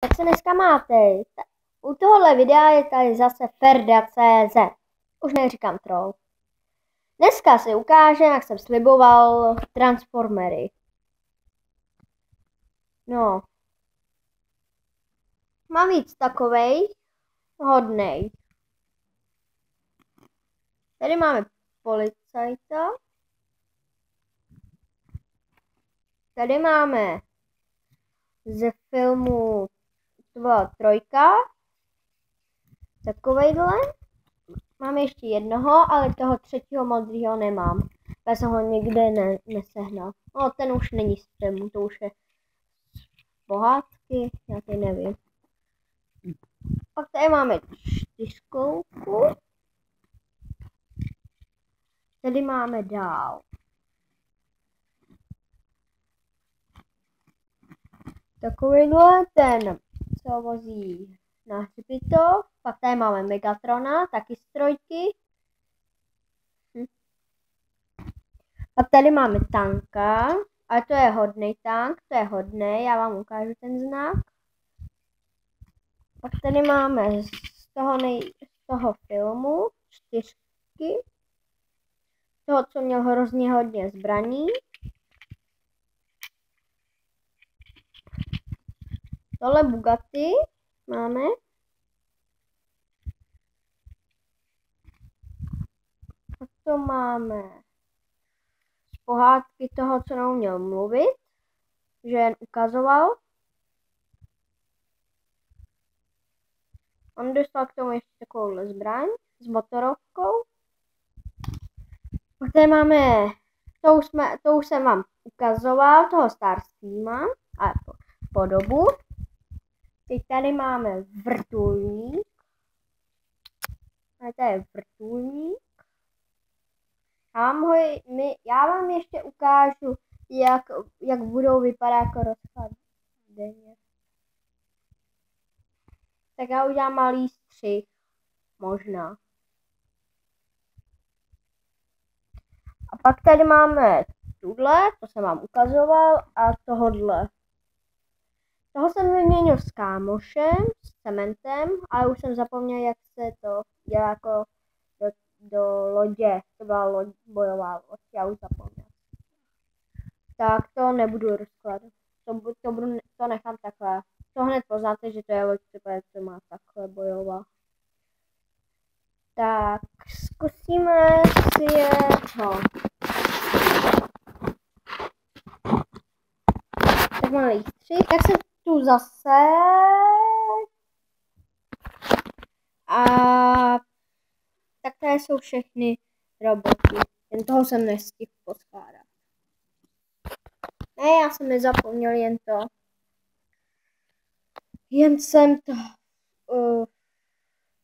Jak se dneska máte? U tohohle videa je tady zase Ferda.cz. Už neříkám troll. Dneska si ukážem, jak jsem sliboval, Transformery. No. Mám víc takovej hodnej. Tady máme policajta. Tady máme ze filmu, to byla trojka. Takovejhle. Mám ještě jednoho, ale toho třetího modrýho nemám. Já jsem ho nikde nesehnal. No, ten už není z filmu, to už je z pohádky, já teď nevím. Pak tady máme čtyřkolku. Tady máme dál. Takovýhle ten, co vozí na hřbitov. Pak tady máme Megatrona, taky z trojky. Pak tady máme tanka, ale to je hodnej tank, to je hodnej, já vám ukážu ten znak. Pak tady máme z toho filmu čtyřky, toho, co měl hrozně hodně zbraní. Tohle Bugatti máme. Pak to máme z pohádky toho, co neuměl mluvit, že jen ukazoval. On dostal k tomu ještě takovouhle zbraň s motorovkou. Pak tady máme, to už jsem vám ukazoval, toho Starscreama a podobu. Teď tady máme vrtulník. A tady je vrtulník. Já vám ještě ukážu, jak budou vypadat jako rozkladeně. Tak já udělám malý střih. Možná. A pak tady máme tuhle, to jsem vám ukazoval, a tohodle. Toho jsem vyměnil s kámošem, s cementem, ale už jsem zapomněl, jak se to dělá jako do lodě. To byla bojová loď, já už zapomněl. Tak to nebudu rozkládat. To nechám takhle. To hned poznáte, že to je loď, co má takhle bojová. Tak zkusíme si je Tak máme jich 3, tak se tu zase a tak tady jsou všechny roboty. Jen toho jsem nestihl poskládat. Ne, já jsem nezapomněl jen to.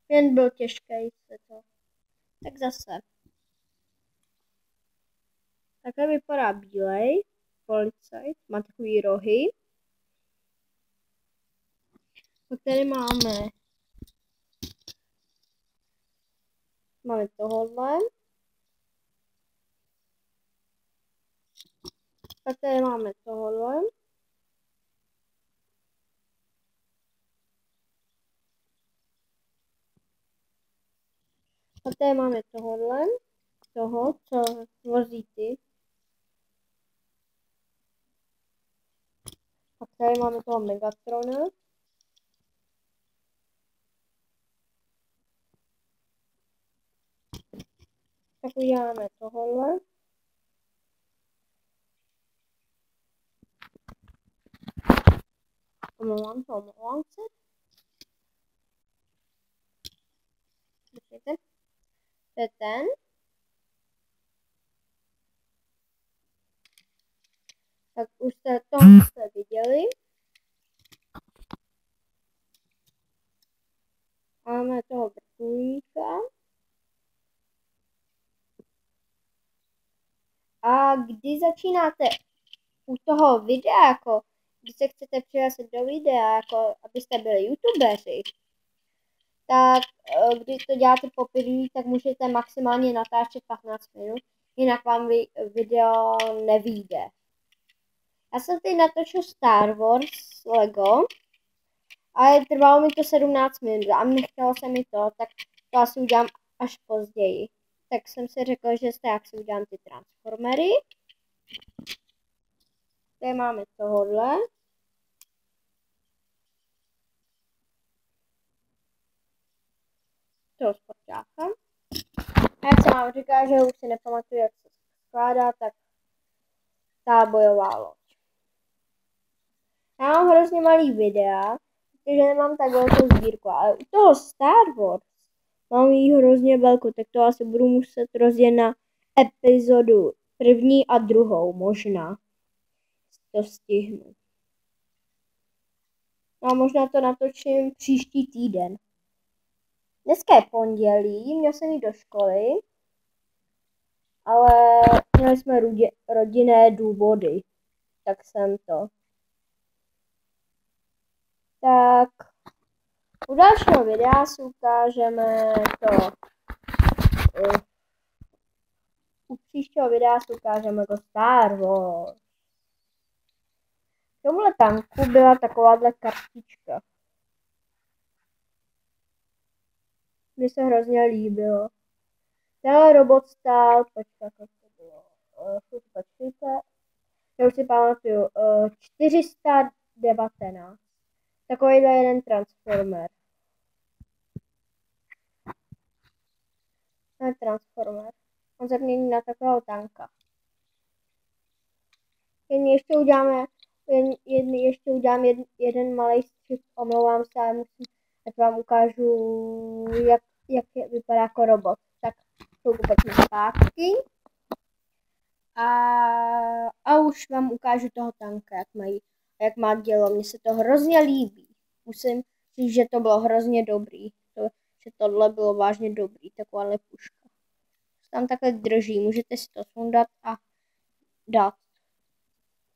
Jen byl těžký se to. Tak zase. Takhle vypadá bílej policajt, má takový rohy. Pak tady máme tohohle. Pak tady máme tohohle. Pak tady máme tohohle. Toho, co vozí ty. Pak tady máme toho Megatrona. Tak uděláme tohohle. Omlouvám se. Počkejte. To je ten. Tak už jste viděli. Máme toho vrtulníka. A když začínáte u toho videa, jako když se chcete přihlásit do videa, jako abyste byli youtubeři, tak když to děláte poprvé, tak můžete maximálně natáčet 15 minut, jinak vám video nevyjde. Já jsem teď natočil Star Wars Lego Ale trvalo mi to 17 minut a nechtělo se mi to, tak to asi udělám až později. Tak jsem si řekla, že jak si udělám ty transformery. Tady máme tohle. Toho sportáka. A jak jsem vám říkala, že už si nepamatuju, jak se skládá, tak ta bojová loď. Já mám hrozně malý videa, protože nemám tak velkou sbírku, ale u toho Star Wars mám jí hrozně velkou, tak to asi budu muset rozjet na epizodu 1. a 2. možná. To stihnu. No a možná to natočím příští týden. Dneska je pondělí, měl jsem jít do školy, ale měli jsme rodinné důvody, tak jsem to. Tak u dalšího videa si ukážeme to. U příštího videa si ukážeme to Star Wars. K tomuhle tanku byla takováhle kartička. Mně se hrozně líbilo. Tenhle robot stál, počkat, jak to bylo, počkejte, já už si pamatuju, 419. Takovýhle jeden transformer. Ten transformer. On se mění na takového tanka. Ještě udělám jeden malý střih, omlouvám se, ale musím, ať vám ukážu, jak vypadá jako robot. Tak chvilku pojďme zpátky. A už vám ukážu toho tanka, jak má dělo. Mně se to hrozně líbí. Musím říct, že to bylo hrozně dobrý. Že tohle bylo vážně dobrý, takováhle puška. Tam takhle drží, můžete si to sundat a dát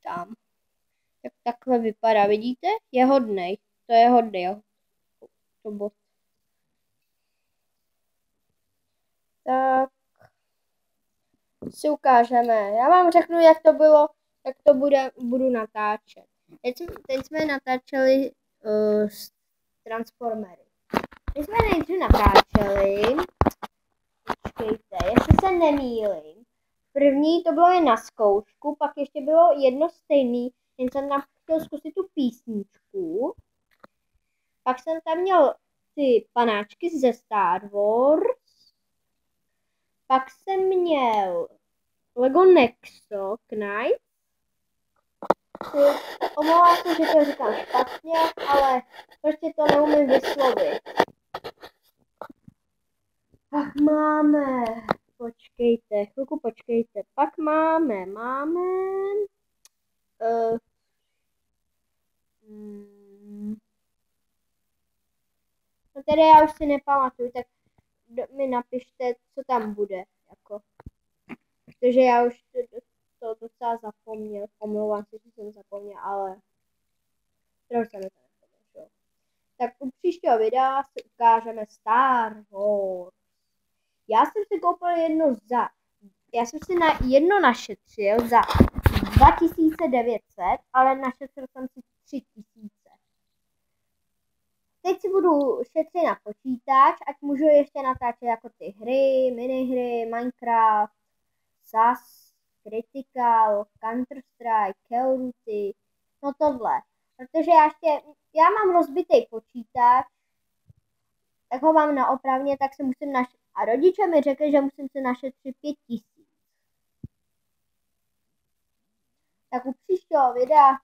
tam. Jak takhle vypadá, vidíte? Je hodnej, to je hodnej robot. Tak si ukážeme. Já vám řeknu, jak to bylo, jak to budu natáčet. Teď jsme natáčeli Transformery. My jsme nejdřív natáčeli, počkejte, jestli se nemýlím. První to bylo jen na zkoušku, pak ještě bylo jedno stejný, jen jsem tam chtěl zkusit tu písničku. Pak jsem tam měl ty panáčky ze Star Wars. Pak jsem měl Lego Nexo Knight. Omlouvám se, že to říkám špatně, ale prostě to neumím vyslovit. Pak máme, počkejte, chvilku počkejte, pak máme, no tedy já už si nepamatuju, tak mi napište, co tam bude, jako. Protože já už to docela zapomněl, omlouvám se, že jsem zapomněl, ale trochu se mi to nepodařilo. Tak u příštího videa si ukážeme Star Wars. Já jsem si koupil jedno našetřil za 2900, ale našetřil jsem si 3000. Teď si budu šetřit na počítač, ať můžu ještě natáčet jako ty hry, minihry, Minecraft, SAS, Critical, Counter-Strike, Call of Duty, no tohle. Protože já mám rozbitý počítač, tak ho mám na opravně, tak se musím a rodiče mi řekli, že musím se našetřit 5000. Tak u příštího videa